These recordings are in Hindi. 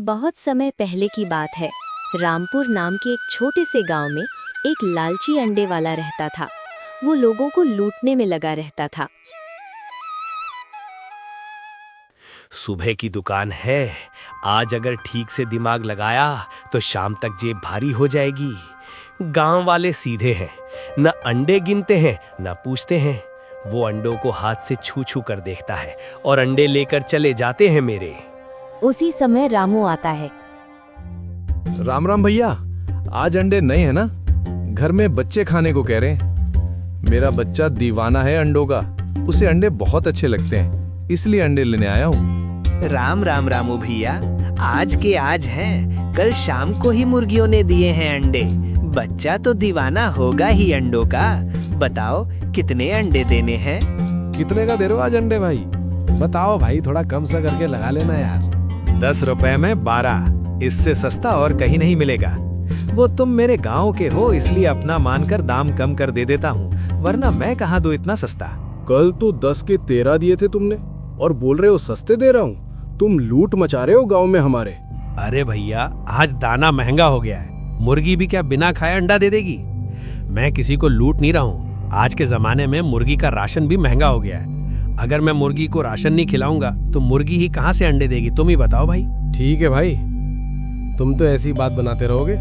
बहुत समय पहले की बात है। रामपुर नाम के एक छोटे से गांव में एक लालची अंडे वाला रहता था। वो लोगों को लूटने में लगा रहता था। सुबह की दुकान है, आज अगर ठीक से दिमाग लगाया तो शाम तक जेब भारी हो जाएगी। गांव वाले सीधे हैं, न अंडे गिनते हैं न पूछते हैं। वो अंडों को हाथ से छू छू कर देखता है और अंडे लेकर चले जाते हैं मेरे। उसी समय रामू आता है। राम राम भैया, आज अंडे नए हैं ना? घर में बच्चे खाने को कह रहे हैं। मेरा बच्चा दीवाना है अंडों का, उसे अंडे बहुत अच्छे लगते हैं, इसलिए अंडे लेने आया हूँ। राम राम रामू भैया, आज के आज हैं, कल शाम को ही मुर्गियों ने दिए हैं अंडे। बच्चा तो दीवाना होगा ही अंडों का। बताओ कितने अंडे देने हैं? कितने का दे रहे हो आज अंडे भाई? बताओ भाई, थोड़ा कम सा करके लगा लेना यार। 10 रुपए में 12, इससे सस्ता और कहीं नहीं मिलेगा। वो तुम मेरे गांव के हो इसलिए अपना मानकर दाम कम कर दे देता हूँ, वरना मैं कहाँ दूं इतना सस्ता। कल तो 10 के 13 दिए थे तुमने और बोल रहे हो सस्ते दे रहा हूँ। तुम लूट मचा रहे हो गांव में हमारे। अरे भैया, आज दाना महंगा हो गया है। मुर्गी भी क्या बिना खाए अंडा दे देगी? मैं किसी को लूट नहीं रहा हूँ। आज के जमाने में मुर्गी का राशन भी महंगा हो गया है। अगर मैं मुर्गी को राशन नहीं खिलाऊंगा तो मुर्गी ही कहाँ से अंडे देगी? तुम ही बताओ भाई। ठीक है भाई, तुम तो ऐसी बात बनाते रहोगे।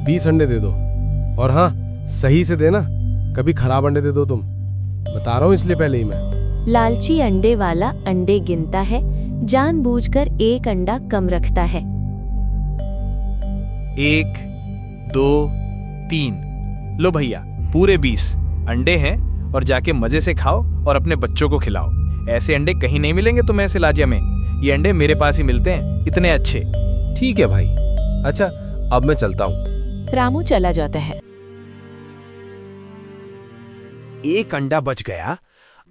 20 अंडे दे दो, और हाँ, सही से देना, कभी खराब अंडे दे दो तुम। बता रहा हूँ इसलिए पहले ही मैं। लालची अंडे वाला अंडे गिनता है, जानबूझकर एक अंडा कम रखता है। 1, 2, 3। लो भैया, पूरे 20 अंडे हैं और जाके मजे से खाओ और अपने बच्चों को खिलाओ। ऐसे अंडे कहीं नहीं मिलेंगे तुम्हें ऐसे लाजिया में। ये अंडे मेरे पास ही मिलते हैं, इतने अच्छे। ठीक है भाई, अच्छा अब मैं चलता हूँ। रामू चला जाता है। एक अंडा बच गया।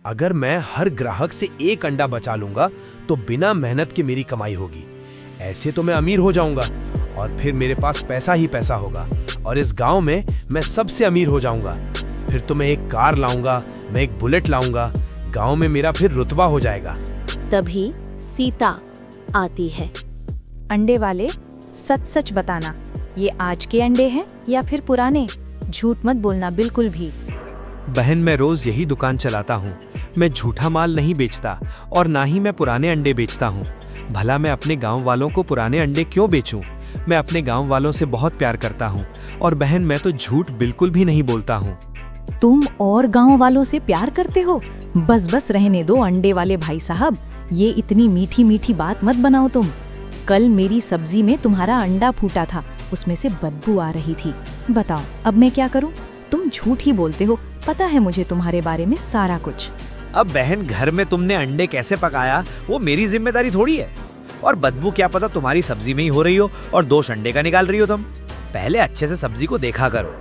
अगर मैं हर ग्राहक से एक अंडा बचा लूंगा तो बिना मेहनत के मेरी कमाई होगी। ऐसे तो मैं अमीर हो जाऊंगा और फिर मेरे पास पैसा ही पैसा होगा और इस गांव में मैं सबसे अमीर हो जाऊंगा। फिर तो मैं एक कार लाऊंगा, मैं एक बुलेट लाऊंगा। गांव में मेरा फिर रुतबा हो जाएगा। तभी सीता आती है। अंडे वाले, सच सच बताना, ये आज के अंडे हैं या फिर पुराने? झूठ मत बोलना बिल्कुल भी। बहन, मैं रोज यही दुकान चलाता हूँ। मैं झूठा माल नहीं बेचता और ना ही मैं पुराने अंडे बेचता हूँ। भला मैं अपने गांव वालों को पुराने अंडे क्यों बेचूं? मैं अपने गांव वालों से बहुत प्यार करता हूँ और बहन, मैं तो झूठ बिल्कुल भी नहीं बोलता हूँ। तुम और गांव वालों से प्यार करते हो? बस बस रहने दो अंडे वाले भाई साहब, ये इतनी मीठी मीठी बात मत बनाओ तुम। कल मेरी सब्जी में तुम्हारा अंडा फूटा था, उसमें से बदबू आ रही थी। बताओ अब मैं क्या करूं? तुम झूठ ही बोलते हो, पता है मुझे तुम्हारे बारे में सारा कुछ। अब बहन, घर में तुमने अंडे कैसे पकाया वो मेरी जिम्मेदारी थोड़ी है। और बदबू क्या पता तुम्हारी सब्जी में ही हो रही हो और दोष अंडे का निकाल रही हो तुम। पहले अच्छे से सब्जी को देखा करो।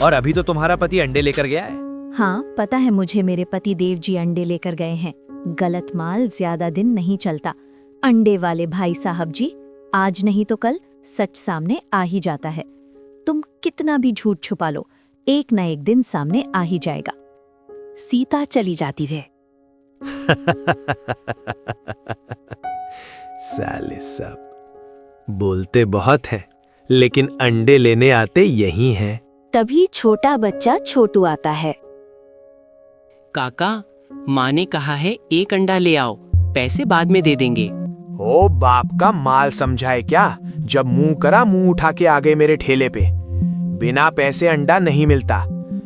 और अभी तो तुम्हारा पति अंडे लेकर गया है। हाँ, पता है मुझे, मेरे पति देव जी अंडे लेकर गए हैं। गलत माल ज्यादा दिन नहीं चलता। अंडे वाले भाई साहब जी, आज नहीं तो कल सच सामने आ ही जाता है। तुम कितना भी झूठ छुपा लो, एक न एक दिन सामने आ ही जाएगा। सीता चली जाती है। साले सब बोलते बहुत हैं, लेकिन अंडे लेने आते यही हैं। तभी छोटा बच्चा छोटू आता है। काका, माँ ने कहा है एक अंडा ले आओ, पैसे बाद में दे देंगे। ओ बाप का माल समझाए क्या? जब मुंह करा मुंह उठा के आ गए मेरे ठेले पे। बिना पैसे अंडा नहीं मिलता।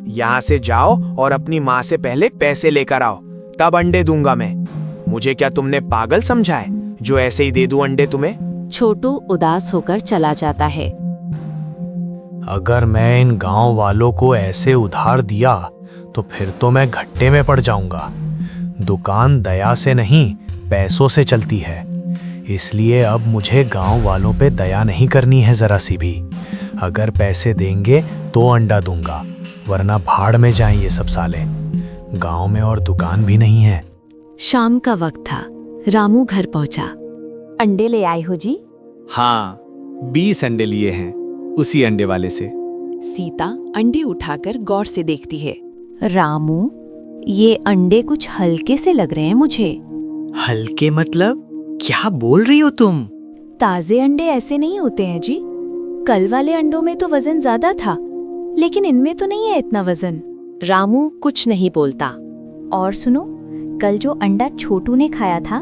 यहाँ से जाओ और अपनी माँ से पहले पैसे लेकर आओ, तब अंडे दूंगा मैं। मुझे क्या तुमने पागल समझा है जो ऐसे ही दे दूं अंडे तुम्हें? छोटू उदास होकर चला जाता है। अगर मैं इन गांव वालों को ऐसे उधार दिया तो फिर तो मैं घट्टे में पड़ जाऊंगा। दुकान दया से नहीं, पैसों से चलती है, इसलिए अब मुझे गांव वालों पे दया नहीं करनी है जरा सी भी। अगर पैसे देंगे तो अंडा दूंगा, वरना भाड़ में जाएं ये सब साले। गांव में और दुकान भी नहीं है। शाम का वक्त था। रामू घर पहुंचा। अंडे ले आए हो जी? हाँ, 20 अंडे लिए हैं, उसी अंडे वाले से। सीता अंडे उठाकर गौर से देखती है। रामू, ये अंडे कुछ हल्के से लग रहे हैं मुझे। हल्के मतलब? क्या बोल रही हो तुम? ताजे अंडे ऐसे नहीं होते हैं जी। कल वाले अंडों में तो वजन ज्यादा था, लेकिन इनमें तो नहीं है इतना वजन। रामू कुछ नहीं बोलता। और सुनो, कल जो अंडा छोटू ने खाया था,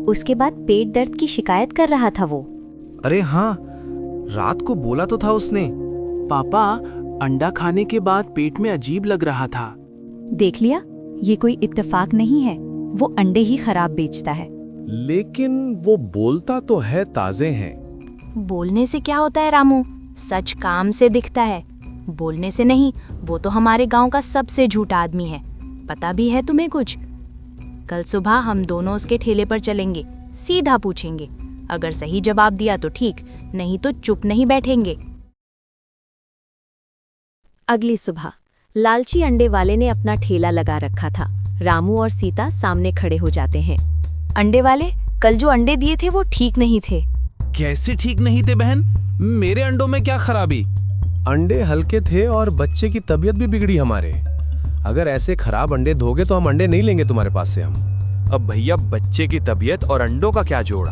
उसके बाद पेट दर्द की शिकायत कर रहा था वो। अरे हाँ, रात को बोला तो था उसने। पापा, अंडा खाने के बाद पेट में अजीब लग रहा था। देख लिया, ये कोई इत्तेफाक नहीं है, वो अंडे ही खराब बेचता है। लेकिन वो बोलता तो है ताजे हैं। बोलने से क्या होता है रामू, सच काम से दिखता है, बोलने से नहीं। वो तो हमारे गांव का सबसे झूठा आदमी है, पता भी है तुम्हें कुछ। कल सुबह हम दोनों उसके ठेले पर चलेंगे, सीधा पूछेंगे। अगर सही जवाब दिया तो ठीक, नहीं तो चुप नहीं बैठेंगे। अगली सुबह लालची अंडे वाले ने अपना ठेला लगा रखा था। रामू और सीता सामने खड़े हो जाते हैं। अंडे वाले, कल जो अंडे दिए थे वो ठीक नहीं थे। कैसे ठीक नहीं थे बहन? मेरे अंडों में क्या खराबी? अंडे हल्के थे और बच्चे की तबीयत भी बिगड़ी हमारे। अगर ऐसे खराब अंडे दोगे तो हम अंडे नहीं लेंगे तुम्हारे पास से हम। अब भैया, बच्चे की तबीयत और अंडों का क्या जोड़?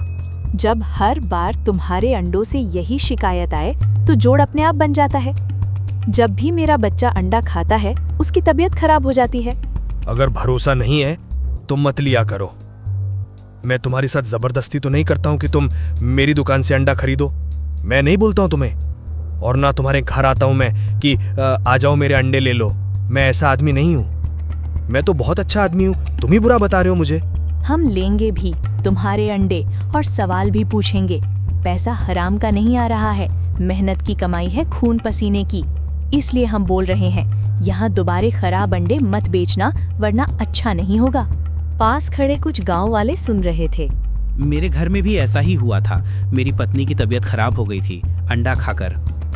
जब हर बार तुम्हारे अंडों से यही शिकायत आए तो जोड़ अपने आप बन जाता है। जब भी मेरा बच्चा अंडा खाता है, उसकी तबीयत खराब हो जाती है। अगर भरोसा नहीं है तो मत लिया करो। मैं तुम्हारे साथ जबरदस्ती तो नहीं करता हूं कि तुम मेरी दुकान से अंडा खरीदो। मैं नहीं बोलता हूं तुम्हें, और ना तुम्हारे घर आता हूं मैं कि आ जाओ मेरे अंडे ले लो। मैं ऐसा आदमी नहीं हूं। मैं तो बहुत अच्छा आदमी हूं, तुम ही बुरा बता रहे हो मुझे। हम लेंगे भी तुम्हारे अंडे और सवाल भी पूछेंगे। पैसा हराम का नहीं आ रहा है, मेहनत की कमाई है, खून पसीने की। इसलिए हम बोल रहे हैं, यहाँ दोबारा खराब अंडे मत बेचना, वरना अच्छा नहीं होगा। पास खड़े कुछ गांव वाले सुन रहे थे। मेरे घर में भी ऐसा ही हुआ था। मेरी पत्नी की तबीयत खराब हो गई थी अंडा खाकर।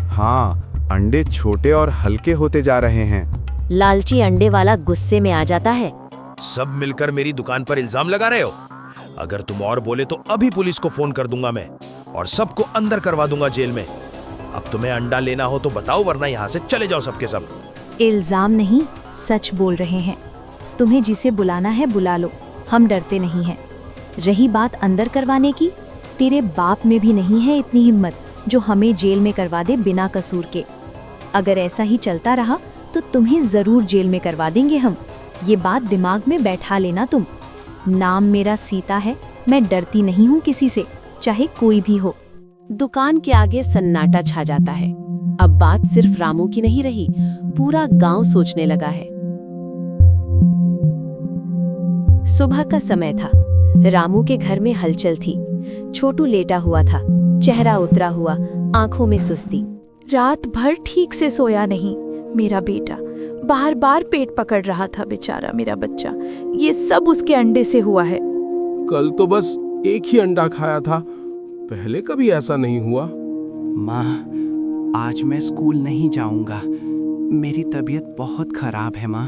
हाँ, अंडे छोटे और हल्के होते जा रहे हैं। लालची अंडे वाला गुस्से में आ जाता है। सब मिलकर मेरी दुकान पर इल्जाम लगा रहे हो। अगर तुम और बोले तो अभी पुलिस को फोन कर दूंगा मैं, और सबको अंदर करवा दूंगा जेल में। अब तुम्हें अंडा लेना हो तो बताओ, वरना यहाँ से चले जाओ सबके सब। इल्जाम नहीं, सच बोल रहे हैं। तुम्हें जिसे बुलाना है बुला लो, हम डरते नहीं हैं। रही बात अंदर करवाने की, तेरे बाप में भी नहीं है इतनी हिम्मत जो हमें जेल में करवा दे बिना कसूर के। अगर ऐसा ही चलता रहा तो तुम्हें जरूर जेल में करवा देंगे हम। ये बात दिमाग में बैठा लेना तुम। नाम मेरा सीता है, मैं डरती नहीं हूँ किसी से, चाहे कोई भी हो। दुकान के आगे सन्नाटा छा जाता है। अब बात सिर्फ रामू की नहीं रही, पूरा गांव सोचने लगा है। सुबह का समय था। रामू के घर में हलचल थी। छोटू लेटा हुआ था, चेहरा उतरा हुआ, आंखों में सुस्ती। रात भर ठीक से सोया नहीं मेरा बेटा, बार बार पेट पकड़ रहा था बेचारा मेरा बच्चा। ये सब उसके अंडे से हुआ है। कल तो बस एक ही अंडा खाया था, पहले कभी ऐसा नहीं हुआ। माँ, आज मैं स्कूल नहीं जाऊंगा। मेरी तबीयत बहुत खराब है माँ।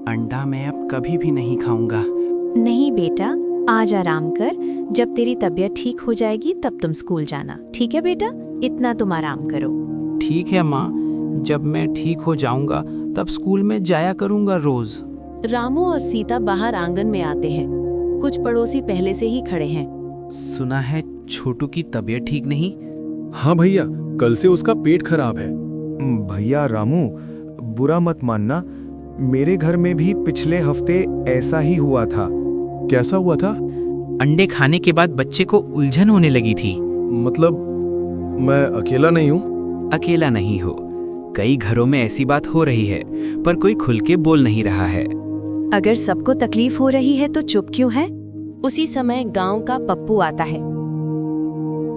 अंडा मैं अब कभी भी नहीं खाऊंगा। नहीं बेटा, आज आराम कर। जब तेरी तबीयत ठीक हो जाएगी तब तुम स्कूल जाना, ठीक है बेटा? इतना तुम आराम करो। ठीक है माँ, जब मैं ठीक हो जाऊंगा तब स्कूल में जाया करूंगा रोज। रामू और सीता बाहर आंगन में आते हैं। कुछ पड़ोसी पहले से ही खड़े हैं। सुना है छोटू की तबीयत ठीक नहीं? हाँ भैया, कल से उसका पेट खराब है। भैया रामू, बुरा मत मानना, मेरे घर में भी पिछले हफ्ते ऐसा ही हुआ था। कैसा हुआ था? अंडे खाने के बाद बच्चे को उलझन होने लगी थी। मतलब मैं अकेला नहीं हूँ? अकेला नहीं हो, कई घरों में ऐसी बात हो रही है, पर कोई खुल के बोल नहीं रहा है। अगर सबको तकलीफ हो रही है तो चुप क्यों है? उसी समय गांव का पप्पू आता है।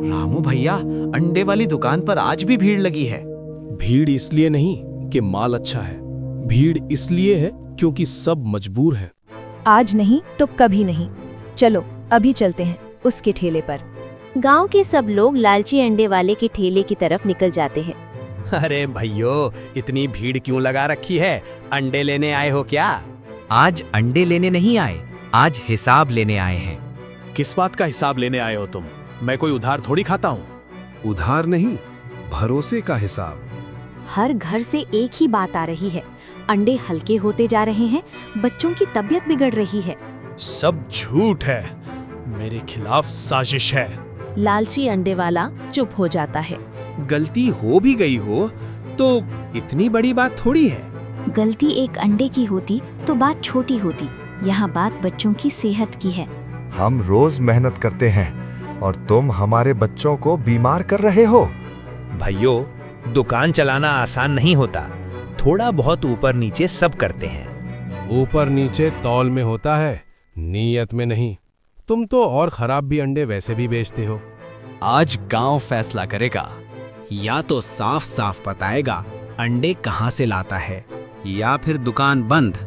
रामू भैया, अंडे वाली दुकान पर आज भी भीड़ लगी है। भीड़ इसलिए नहीं कि माल अच्छा है, भीड़ इसलिए है क्योंकि सब मजबूर है। आज नहीं तो कभी नहीं। चलो अभी चलते हैं उसके ठेले पर। गांव के सब लोग लालची अंडे वाले के ठेले की तरफ निकल जाते हैं। अरे भैयो, इतनी भीड़ क्यों लगा रखी है? अंडे लेने आए हो क्या? आज अंडे लेने नहीं आए, आज हिसाब लेने आए हैं। किस बात का हिसाब लेने आए हो तुम? मैं कोई उधार थोड़ी खाता हूँ। उधार नहीं, भरोसे का हिसाब। हर घर से एक ही बात आ रही है, अंडे हल्के होते जा रहे हैं, बच्चों की तबीयत बिगड़ रही है। सब झूठ है, मेरे खिलाफ साजिश है। लालची अंडे वाला चुप हो जाता है। गलती हो भी गई हो तो इतनी बड़ी बात थोड़ी है। गलती एक अंडे की होती तो बात छोटी होती। यहाँ बात बच्चों की सेहत की है। हम रोज मेहनत करते हैं और तुम हमारे बच्चों को बीमार कर रहे हो। भाइयों, दुकान चलाना आसान नहीं होता, थोड़ा बहुत ऊपर नीचे सब करते हैं। ऊपर नीचे तौल में होता है, नीयत में नहीं। तुम तो और खराब भी अंडे वैसे भी बेचते हो। आज गांव फैसला करेगा। या तो साफ साफ बताएगा अंडे कहाँ से लाता है, या फिर दुकान बंद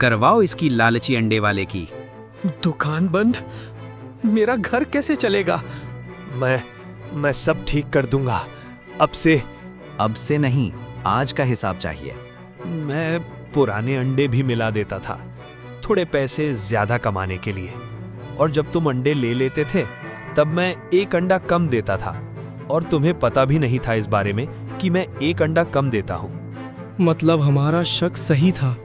करवाओ इसकी लालची अंडे वाले की। दुकान बंद? मेरा घर कैसे चलेगा? मैं सब ठीक कर दूंगा। अब से नहीं, आज का हिसाब चाहिए। मैं पुराने अंडे भी मिला देता था, थोड़े पैसे ज्यादा कमाने के लिए। और जब तुम अंडे ले लेते थे तब मैं एक अंडा कम देता था, और तुम्हें पता भी नहीं था इस बारे में कि मैं एक अंडा कम देता हूँ। मतलब हमारा शक सही था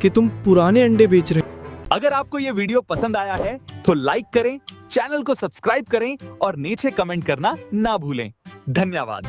कि तुम पुराने अंडे बेच रहे। अगर आपको ये वीडियो पसंद आया है तो लाइक करें, चैनल को सब्सक्राइब करें और नीचे कमेंट करना ना भूलें। धन्यवाद।